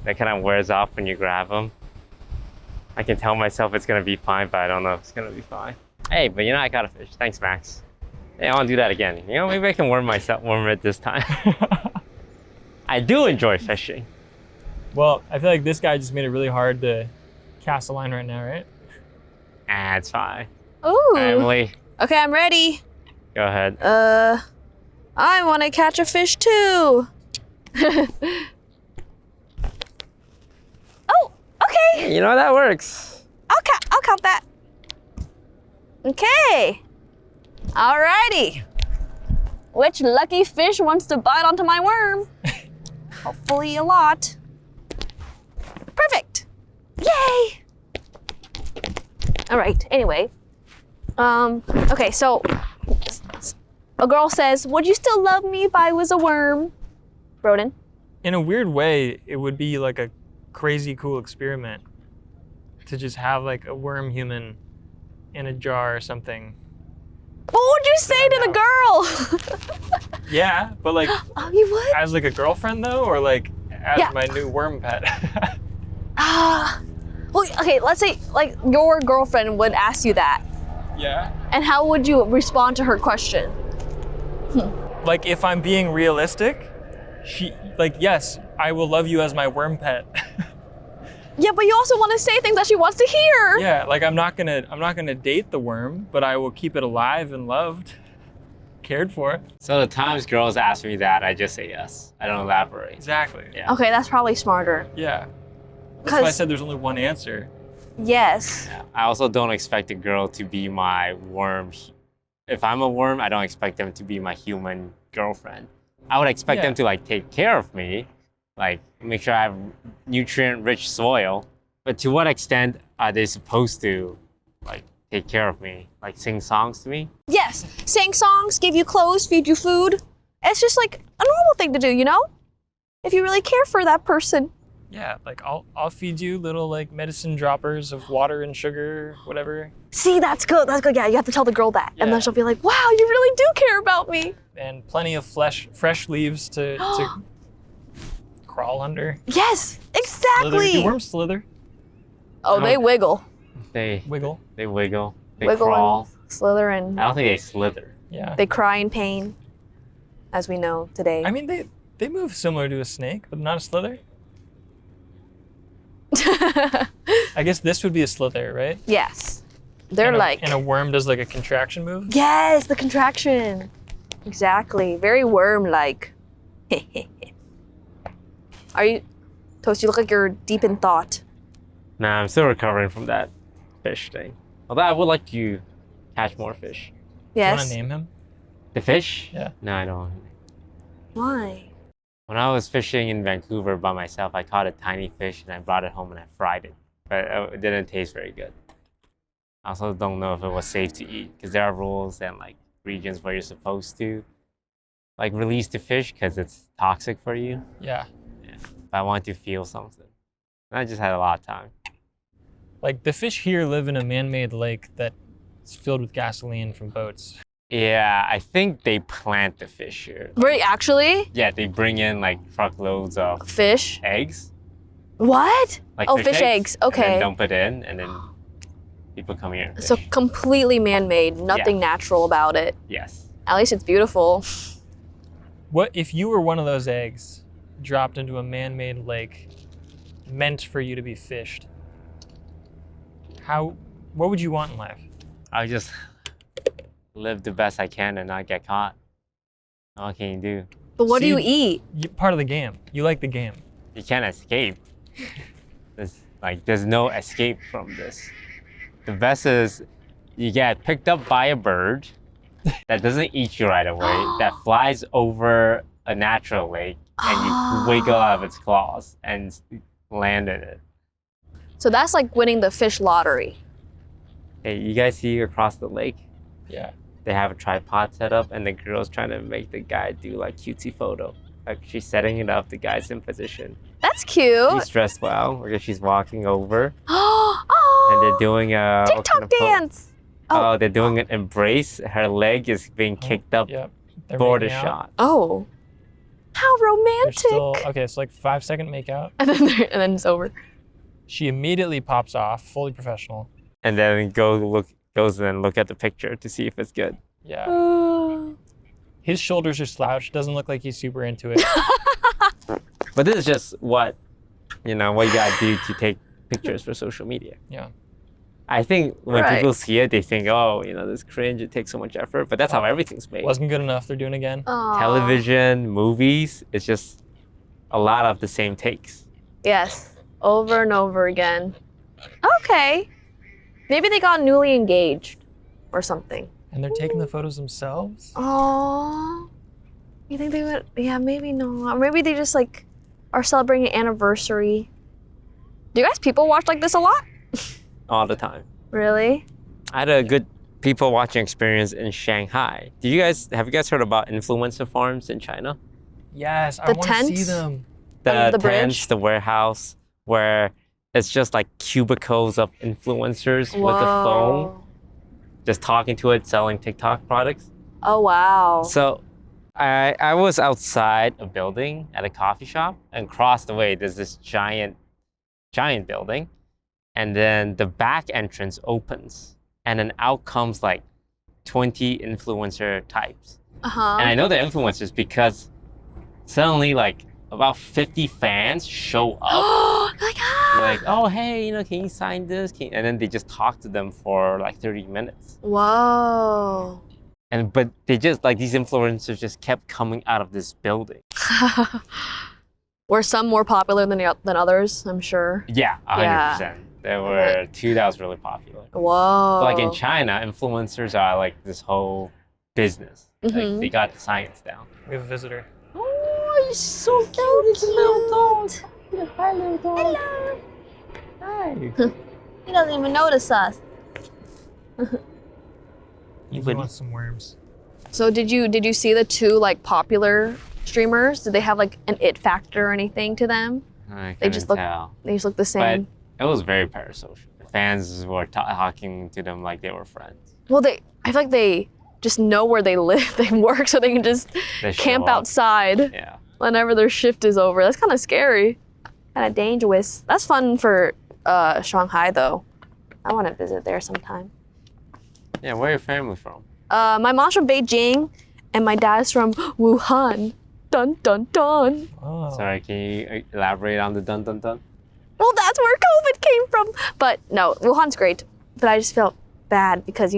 that kind of wears off when you grab them. I can tell myself it's gonna be fine, but I don't know if it's gonna be fine. Hey, but you know, I got a fish. Thanks, Max. Hey, I wanna do that again. You know, maybe I can worm it this time. I do enjoy fishing.
Well, I feel like this guy just made it really hard to cast a line right now, right?
Ah, it's fine.
Ooh.
Emily,
Okay, I'm ready.
go ahead.
I want to catch a fish too. Oh, okay.
You know, that works.
I'll count that. Okay. Alrighty. Which lucky fish wants to bite onto my worm? Hopefully a lot. Perfect. Yay. All right. Anyway. Okay. So a girl says, "Would you still love me if I was a worm?" Brodin.
In a weird way, it would be like a crazy cool experiment to just have like a worm human in a jar or something.
What would you say to the girl?
Yeah, but like
Oh, you would?
as like a girlfriend though, or like as
Yeah.
my new worm pet.
Well, okay, let's say like your girlfriend would ask you that.
Yeah.
And how would you respond to her question?
Like if I'm being realistic, yes, I will love you as my worm pet.
Yeah, but you also want to say things that she wants to hear.
Yeah, like I'm not gonna date the worm, but I will keep it alive and loved, cared for.
So the times girls ask me that, I just say yes. I don't elaborate.
Exactly.
Yeah.
Okay, that's probably smarter.
Yeah. That's why I
'Cause-
said there's only one answer.
Yes.
Yeah. I also don't expect a girl to be my worm. If I'm a worm, I don't expect them to be my human girlfriend. I would expect them to like take care of me, like make sure I have nutrient-rich soil. But to what extent are they supposed to like take care of me? Like sing songs to me?
Yes. Sing songs, give you clothes, feed you food. It's just like a normal thing to do, you know? If you really care for that person.
Yeah, like I'll feed you little like medicine droppers of water and sugar, whatever,
See, that's good. That's good. Yeah, you have to tell the girl that. And
Yeah.
then she'll be like, wow, you really do care about me.
and plenty of fresh leaves to crawl under.
Yes,
Slither. Do
exactly.
worms slither?
Oh, they wiggle.
They
Wiggle?
wiggle. They
Wiggle
crawl.
and slither and
I don't think they slither.
Yeah.
they cry in pain, as we know today.
I mean, they move similar to a snake, but not a slither. I guess this would be a slither, right?
Yes. They're
and
like,
and a worm does like a contraction move.
yes, the contraction. Exactly. Very worm-like. Are you, Toast, you look like you're deep in thought.
Nah, I'm still recovering from that fish thing. Although I would like to catch more fish.
Do you want
Yes.
to name him?
The fish?
Yeah.
No, I don't.
Why?
When I was fishing in Vancouver by myself, I caught a tiny fish and I brought it home and I fried it. But it didn't taste very good. I also don't know if it was safe to eat because there are rules and like regions where you're supposed to like release the fish because it's toxic for you.
Yeah.
But I wanted to feel something. And I just had a lot of time.
Like the fish here live in a man-made lake that's filled with gasoline from boats.
Yeah, I think they plant the fish here.
Wait, actually?
Yeah, they bring in like truckloads of
Fish?
eggs.
What?
Like
Oh, fish eggs.
And
Okay.
then dump it in and then people come here and fish.
So completely man-made, nothing natural about it.
Yes.
At least it's beautiful.
What if you were one of those eggs dropped into a man-made lake meant for you to be fished? What would you want in life?
I would just live the best I can and not get caught. What can you do?
But what do you
See?
eat?
You're part of the game. You like the game.
You can't escape. There's no escape from this. The best is you get picked up by a bird that doesn't eat you right away, that flies over a natural lake, and you wiggle out of its claws and land in it.
So that's like winning the fish lottery.
Hey, you guys see across the lake?
Yeah.
They have a tripod set up, and the girl's trying to make the guy do like cutesy photo. Like she's setting it up. The guy's in position.
That's cute.
She's dressed well because she's walking over,
Oh,
and they're doing a what
TikTok
kind of pose?
dance.
Oh, they're doing an embrace. Her leg is being kicked up
Yep. They're
for the
making out.
shot.
Oh, how
They're
romantic.
still okay. So like 5-second make out.
And then it's over.
She immediately pops off, fully professional.
And then goes and look at the picture to see if it's good.
Yeah. His shoulders are slouched. Doesn't look like he's super into it.
But this is just what you gotta do to take pictures for social media.
Yeah.
I think when
Right.
people see it, they think, oh, this cringe, it takes so much effort. But that's how everything's made.
Wasn't good enough. They're doing it again.
Aw.
Television, movies, it's just a lot of the same takes.
Yes, over and over again. Okay. Maybe they got newly engaged or something.
And they're taking the photos themselves.
Oh. You think they would? Yeah, maybe not. Or maybe they just like are celebrating an anniversary. Do you guys people watch like this a lot?
All the time.
Really?
I had a good people watching experience in Shanghai. Have you guys heard about influencer farms in China?
Yes, I
The
want to see
tents?
them.
Under the
tents,
bridge?
the warehouse, where it's just like cubicles of influencers with a phone, just talking to it, selling TikTok products.
Oh wow.
So I was outside a building at a coffee shop, and across the way there's this giant building, and then the back entrance opens, and then out comes like 20 influencer types.
Uh-huh.
And I know they're influencers because suddenly like about 50 fans show up.
Like, ah!
Like, oh hey, can you sign this? And then they just talk to them for like 30 minutes.
Whoa.
But they just like these influencers just kept coming out of this building.
Were some more popular than others, I'm sure.
Yeah, 100%.
Yeah.
There were two that was really popular.
Whoa.
But like in China, influencers are like this whole business. Like
Mhm.
they got the science down.
We have a visitor.
Oh, you're so cute. It's a little dog.
Hi, little dog.
Hello.
Hi.
He doesn't even notice us.
He
buddy.
wants some worms.
So did you see the two like popular streamers? Did they have like an it factor or anything to them?
I
They
couldn't
just look-
tell.
They just look the same.
But it was very parasocial. The fans were talking to them like they were friends.
Well, I feel like they just know where they live, they work, so they can just
They show
camp
up.
outside
Yeah.
whenever their shift is over. That's kind of scary, kind of dangerous. That's fun for Shanghai though. I want to visit there sometime.
Yeah, where are your family from?
My mom's from Beijing, and my dad's from Wuhan. Dun dun dun.
Oh.
Sorry, can you elaborate on the dun dun dun?
Well, that's where COVID came from. But no, Wuhan's great. But I just felt bad because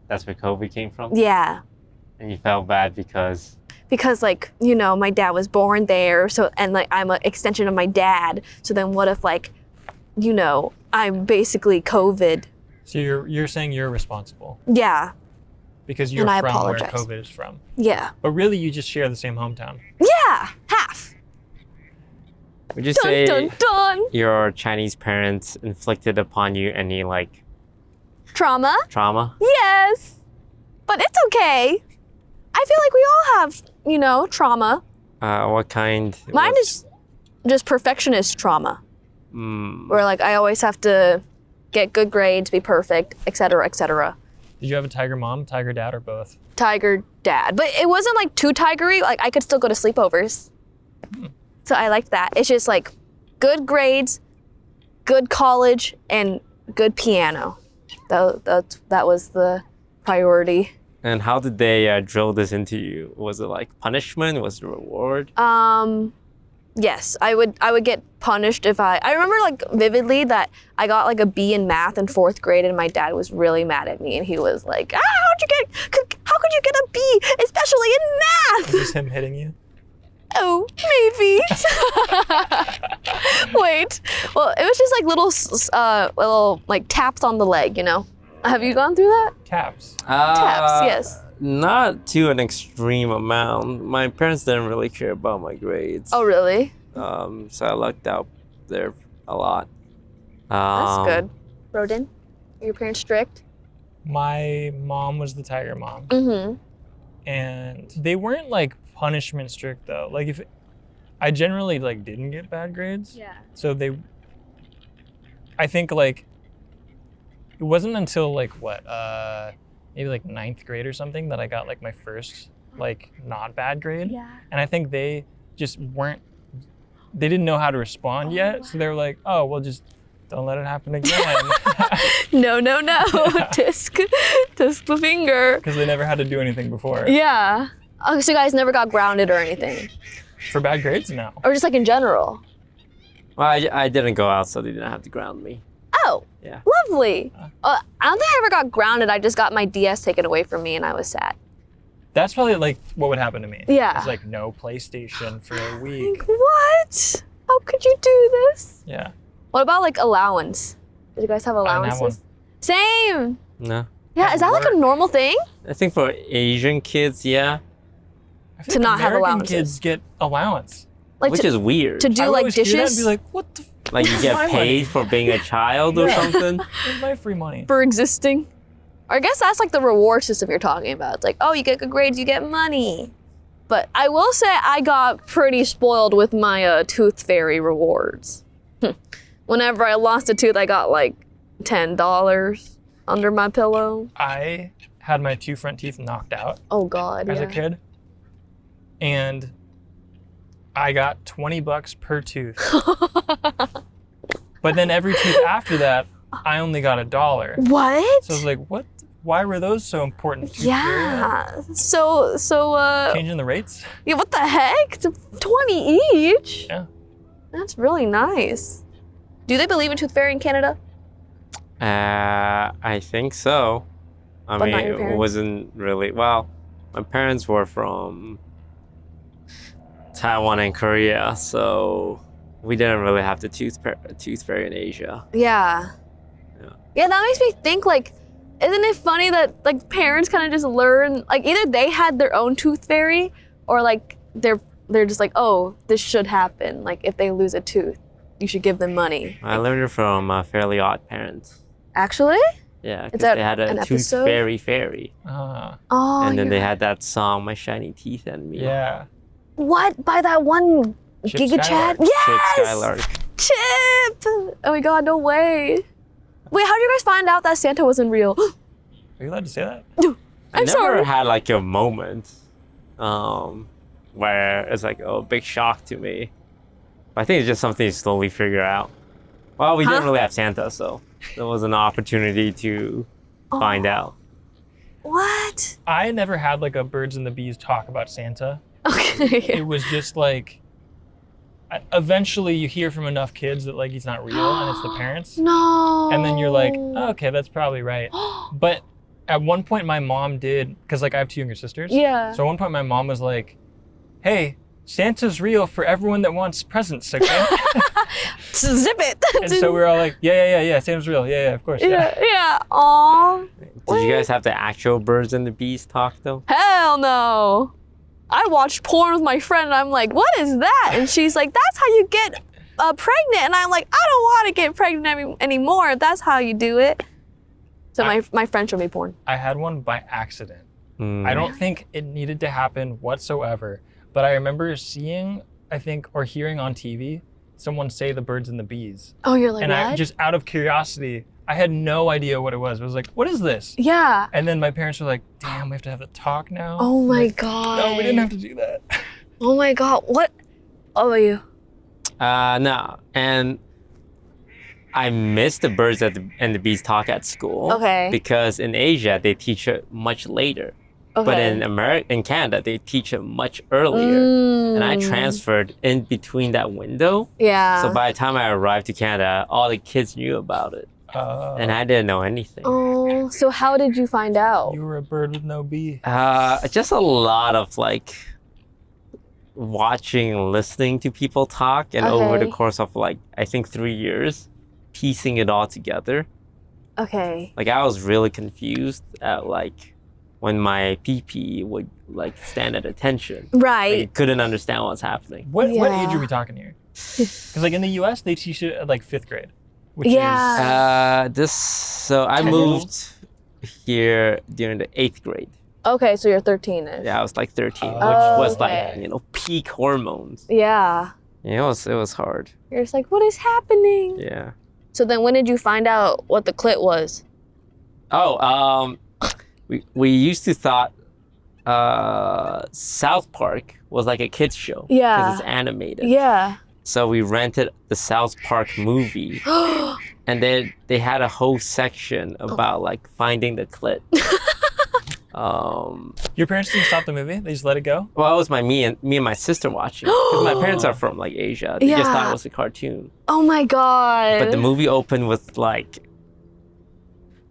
That's where COVID came from?
yeah.
And you felt bad because
Because like, my dad was born there, so and like I'm an extension of my dad. So then what if like, I'm basically COVID?
So you're saying you're responsible
Yeah.
because you're
And I
from
apologize.
where COVID is from.
Yeah.
But really, you just share the same hometown.
Yeah. Half.
would you
Dun
say
dun dun.
your Chinese parents inflicted upon you any like
Trauma?
trauma?
Yes. But it's okay. I feel like we all have, trauma.
What kind?
Mine is just perfectionist trauma.
Mm,
Where like I always have to get good grades, be perfect, et cetera, et cetera.
Did you have a tiger mom, tiger dad, or both?
Tiger dad. But it wasn't like too tigery. Like I could still go to sleepovers. So I liked that. It's just like good grades, good college, and good piano. That was the priority.
and how did they drill this into you? Was it like punishment? Was it a reward?
Yes, I would get punished if I remember like vividly that I got like a B in math in 4th grade and my dad was really mad at me and he was like, how could you get a B, especially in math?
Is this him hitting you?
Oh, maybe. Wait. Well, it was just like little like taps on the leg, Have you gone through that?
Taps.
Taps, yes.
Not to an extreme amount. My parents didn't really care about my grades.
Oh, really?
So I lucked out there a lot.
That's good. Brodin, are your parents strict?
My mom was the tiger mom.
Mm-hmm.
And they weren't like punishment strict though. Like if I generally like didn't get bad grades.
Yeah.
So I think like it wasn't until like maybe like 9th grade or something that I got like my first like not bad grade.
Yeah.
And I think they just they didn't know how to respond yet. So they were like, oh, well, just don't let it happen again.
No. Disc the finger.
Because they never had to do anything before.
Yeah. Oh, so you guys never got grounded or anything?
For bad grades, no.
Or just like in general?
Well, I didn't go out, so they didn't have to ground me.
Oh,
Yeah.
lovely. I don't think I ever got grounded. I just got my DS taken away from me and I was sad.
That's probably like what would happen to me.
Yeah.
It's like no PlayStation for a week.
Like, what? How could you do this?
Yeah.
What about like allowance? Did you guys have
I didn't
allowances?
have one.
Same.
No.
Yeah, is that like a normal thing?
I think for Asian kids, yeah.
I feel
To
like
not have
American
allowances.
kids get allowance.
Like
Which
to,
is weird.
to do
I would
like
always hear that and
dishes
be like, what the
Like you
my
get
money.
paid for being a child or
Yeah.
something.
Where's my free money?
for existing? Or I guess that's like the reward system you're talking about. It's like, oh, you get good grades, you get money. But I will say I got pretty spoiled with my tooth fairy rewards. Whenever I lost a tooth, I got like $10 under my pillow.
I had my 2 front teeth knocked out
Oh God,
as
yeah.
a kid. And I got $20 per tooth. But then every tooth after that, I only got $1.
What?
So I was like, what? Why were those so important? Tooth fairy?
Yeah. So
Changing the rates?
yeah, what the heck? 20 each?
Yeah.
That's really nice. Do they believe in tooth fairy in Canada?
I think so. I
But
mean,
not your
it
parents?
wasn't really. Well, my parents were from Taiwan and Korea, so we didn't really have the tooth fairy in Asia.
Yeah.
Yeah.
Yeah, that makes me think like, isn't it funny that like parents kind of just learn like either they had their own tooth fairy or like they're just like, oh, this should happen. Like if they lose a tooth, you should give them money.
I learned it from Fairly Odd Parents.
Actually?
Yeah,
Is
because
that
they had
an
a tooth
episode?
fairy,
Oh,
and then
you're
they
right.
had that song, "My Shiny Teeth and Me."
Yeah.
What? By that one
Chip
Giga Chat?
Skylark.
Chip
Yes!
Skylark.
Chip! Oh my god, no way. Wait, how did you guys find out that Santa wasn't real?
Are you allowed to say that?
I
I'm
never
sorry.
had like a moment where it's like a big shock to me. I think it's just something you slowly figure out. Well, we didn't
Huh?
really have Santa, so there was an opportunity to find out.
What?
I never had like a birds and the bees talk about Santa.
Okay.
It was just like, eventually you hear from enough kids that like he's not real and it's the parents.
No.
And then you're like, oh, okay, that's probably right. But at one point my mom did, because like I have 2 younger sisters.
Yeah.
So at one point my mom was like, hey, Santa's real for everyone that wants presents, okay?
Zip it.
And so we were all like, yeah, Santa's real. Yeah, of course.
yeah. Yeah. Aw.
Did you guys have the actual birds and the bees talk though?
Hell no. I watched porn with my friend and I'm like, what is that? And she's like, that's how you get pregnant. And I'm like, I don't want to get pregnant anymore if that's how you do it. So my friend showed me porn.
I had one by accident.
Mm.
I don't think it needed to happen whatsoever. But I remember seeing, I think, or hearing on TV, someone say the birds and the bees.
Oh, you're like,
And
what?
I just, out of curiosity, I had no idea what it was. I was like, what is this?
Yeah.
And then my parents were like, damn, we have to have the talk now?
Oh
I'm
my
like,
god.
no, we didn't have to do that.
Oh my god. What? Oh, are you?
No, and I missed the birds and the bees talk at school.
Okay.
Because in Asia they teach it much later,
Okay.
but in Canada they teach it much earlier. And I transferred in between that window.
Yeah.
So by the time I arrived to Canada, all the kids knew about it, and I didn't know anything.
Oh, so how did you find out?
You were a bird with no bee.
Just a lot of like watching and listening to people talk, and over the
Okay.
course of like I think 3 years, piecing it all together.
Okay.
Like I was really confused at like when my PP would like stand at attention. Like, I
Right.
couldn't understand what's happening.
What age
Yeah.
are we talking here? Because like in the US, they teach it at like 5th grade. Which
Yeah.
So I
Ten.
moved here during the 8th grade.
Okay, so you're 13ish.
Yeah, I was like 13, which
Oh,
was
okay.
like, peak hormones.
Yeah.
Yeah, it was hard.
You're just like, what is happening?
Yeah.
So then when did you find out what the clit was?
Oh, we used to thought South Park was like a kids show.
Yeah.
Because it's animated.
Yeah.
So we rented the South Park movie, and then they had a whole section about like finding the clit.
Your parents didn't stop the movie? They just let it go?
Well, it was me and my sister watching, because my parents are from like Asia. They just thought
Yeah.
it was a cartoon.
Oh my god.
But the movie opened with like,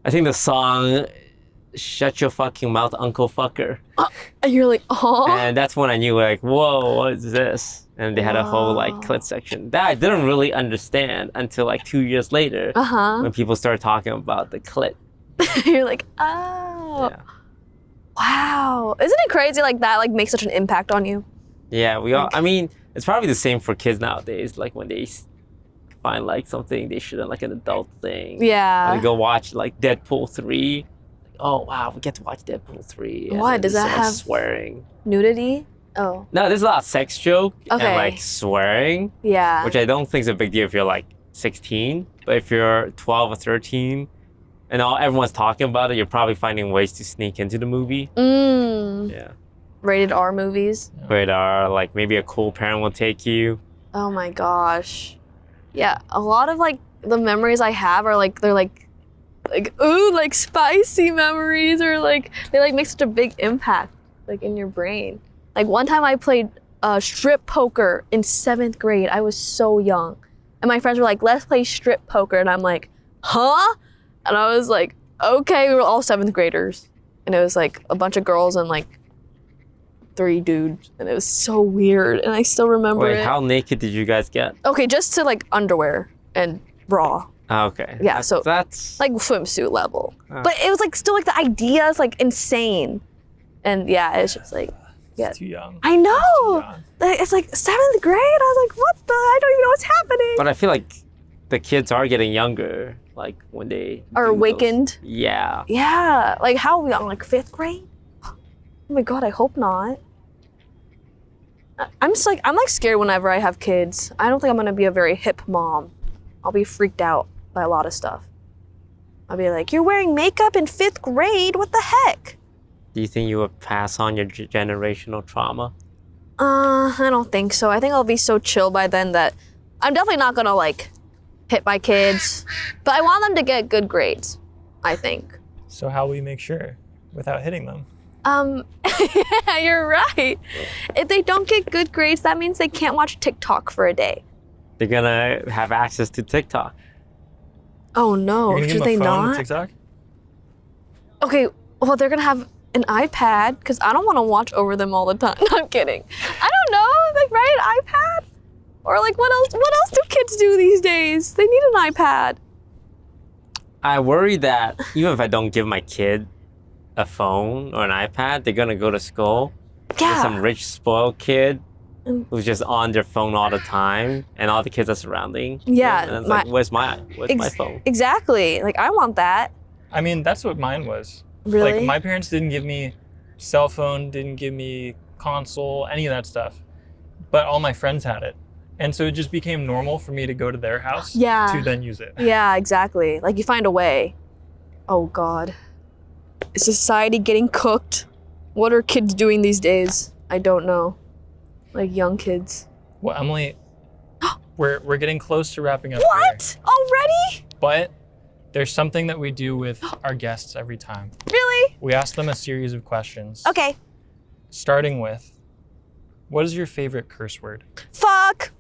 I think the song "Shut Your Fucking Mouth, Uncle Fucker,"
And you're like, oh.
and that's when I knew like, whoa, what is this? And they had a whole like clit section that I didn't really understand until like 2 years later when people started talking about the clit.
You're like, oh.
Yeah.
Wow. Isn't it crazy like that like makes such an impact on you?
Yeah, we all. I mean, it's probably the same for kids nowadays. Like when they find like something they shouldn't, like an adult thing.
Yeah.
When they go watch like Deadpool 3. Like, oh wow, we get to watch Deadpool 3. And
What?
then
Does
there's
that
so much
have-
swearing?
Nudity? Oh.
No, there's a lot of sex joke
Okay.
and like swearing,
Yeah.
which I don't think is a big deal if you're like 16. But if you're 12 or 13, and everyone's talking about it, you're probably finding ways to sneak into the movie. Yeah.
Rated R movies.
But like maybe a cool parent will take you.
Oh my gosh. Yeah, a lot of like the memories I have are like they're like ooh, like spicy memories, or like they like make such a big impact like in your brain. Like one time I played strip poker in 7th grade. I was so young. And my friends were like, let's play strip poker. And I'm like, huh? And I was like, okay, we were all 7th graders. And it was like a bunch of girls and like 3 dudes. And it was so weird. And I still remember
Wait,
it.
how naked did you guys get?
Okay, just to like underwear and bra.
Okay.
Yeah, so
that's
like swimsuit level. But it was like still like the idea is like insane. And yeah, it's just like, yeah.
It's too young.
I know.
young.
Like, it's like 7th grade. I was like, what the? I don't even know what's happening.
But I feel like the kids are getting younger, like when they
Are
do those-
awakened.
Yeah.
Yeah. Like how young? Like 5th grade? Oh my god, I hope not. I'm like scared whenever I have kids. I don't think I'm gonna be a very hip mom. I'll be freaked out by a lot of stuff. I'll be like, you're wearing makeup in 5th grade? What the heck?
Do you think you would pass on your generational trauma?
I don't think so. I think I'll be so chill by then that I'm definitely not gonna like hit my kids, but I want them to get good grades, I think.
So how will you make sure without hitting them?
Yeah, you're right. If they don't get good grades, that means they can't watch TikTok for a day.
They're gonna have access to TikTok.
Oh no,
You're gonna give
should
them
they
a phone with
not?
TikTok?
Okay, well they're gonna have an iPad because I don't want to watch over them all the time. No, I'm kidding. I don't know, like right, an iPad? Or like what else? What else do kids do these days? They need an iPad.
I worry that even if I don't give my kid a phone or an iPad, they're gonna go to school.
Yeah.
With some rich, spoiled kid
Mm.
who's just on their phone all the time, and all the kids are surrounding.
Yeah,
them, and it's
my-
like, where's my phone?
Exactly. Like I want that.
I mean, that's what mine was.
Really?
Like my parents didn't give me cell phone, didn't give me console, any of that stuff. But all my friends had it. And so it just became normal for me to go to their house
Yeah.
to then use it.
Yeah, exactly. Like you find a way. Oh God. Is society getting cooked? What are kids doing these days? I don't know. Like young kids.
Well, Emily, we're getting close to wrapping up here.
What? Already?
But there's something that we do with our guests every time.
Really?
We ask them a series of questions.
Okay.
Starting with, what is your favorite curse word?
Fuck.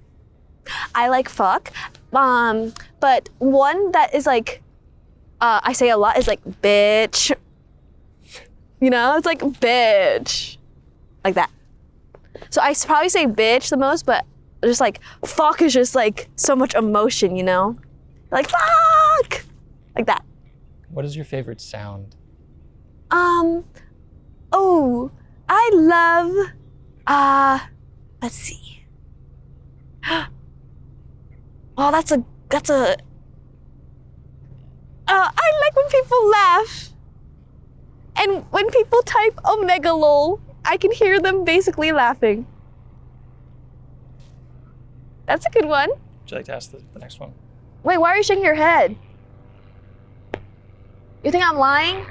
I like fuck. But one that is like I say a lot is like bitch. You know, it's like bitch. Like that. So I probably say bitch the most, but just like fuck is just like so much emotion, you know? Like fuck! Like that.
What is your favorite sound?
Oh, I love, let's see. Oh, I like when people laugh. And when people type omega lol, I can hear them basically laughing. That's a good one.
Would you like to ask the next one?
Wait, why are you shaking your head? You think I'm lying?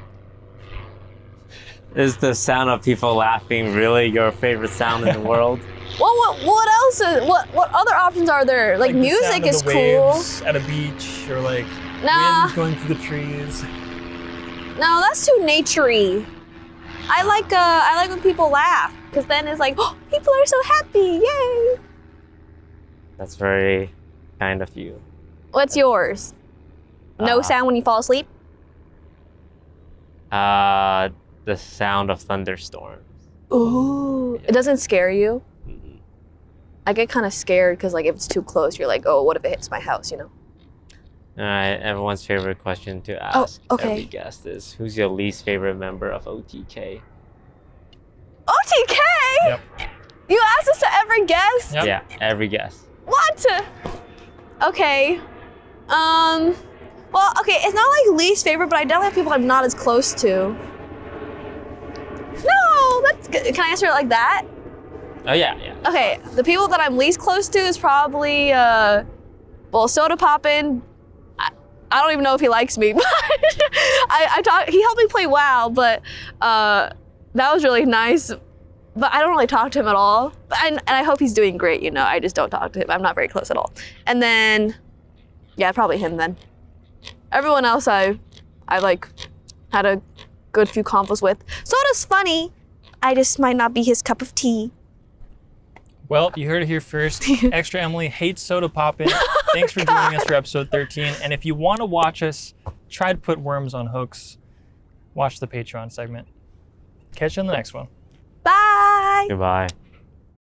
Is the sound of people laughing really your favorite sound in the world?
What else what other options are there? Like
the
music
sound of
is
the
cool.
waves at a beach, or like
Nah.
wind going through the trees.
No, that's too naturey. I like when people laugh, because then it's like, oh, people are so happy, yay!
That's very kind of you.
What's yours? No sound when you fall asleep?
The sound of thunderstorms.
Ooh, it doesn't scare you?
Mhm.
I get kind of scared because like if it's too close, you're like, oh, what if it hits my house, you know?
All right, everyone's favorite question to ask
okay.
every guest is, who's your least favorite member of OTK?
OTK?
Yep.
You asked this to every guest?
Yep.
Yeah, every guest.
What? Okay. Well, okay, it's not like least favorite, but I definitely have people I'm not as close to. No, that's good. Can I answer it like that?
Oh yeah.
Okay, the people that I'm least close to is probably, well, Soda Poppin'. I don't even know if he likes me, but he helped me play WoW, but that was really nice. But I don't really talk to him at all. And I hope he's doing great, you know. I just don't talk to him. I'm not very close at all. And then, yeah, probably him then. Everyone else I like had a good few convos with. Soda's funny. I just might not be his cup of tea.
Well, you heard it here first. Extra Emily hates soda poppin'. Thanks for joining us for episode 13. And if you want to watch us try to put worms on hooks, watch the Patreon segment. Catch you on the next one.
Bye.
Goodbye.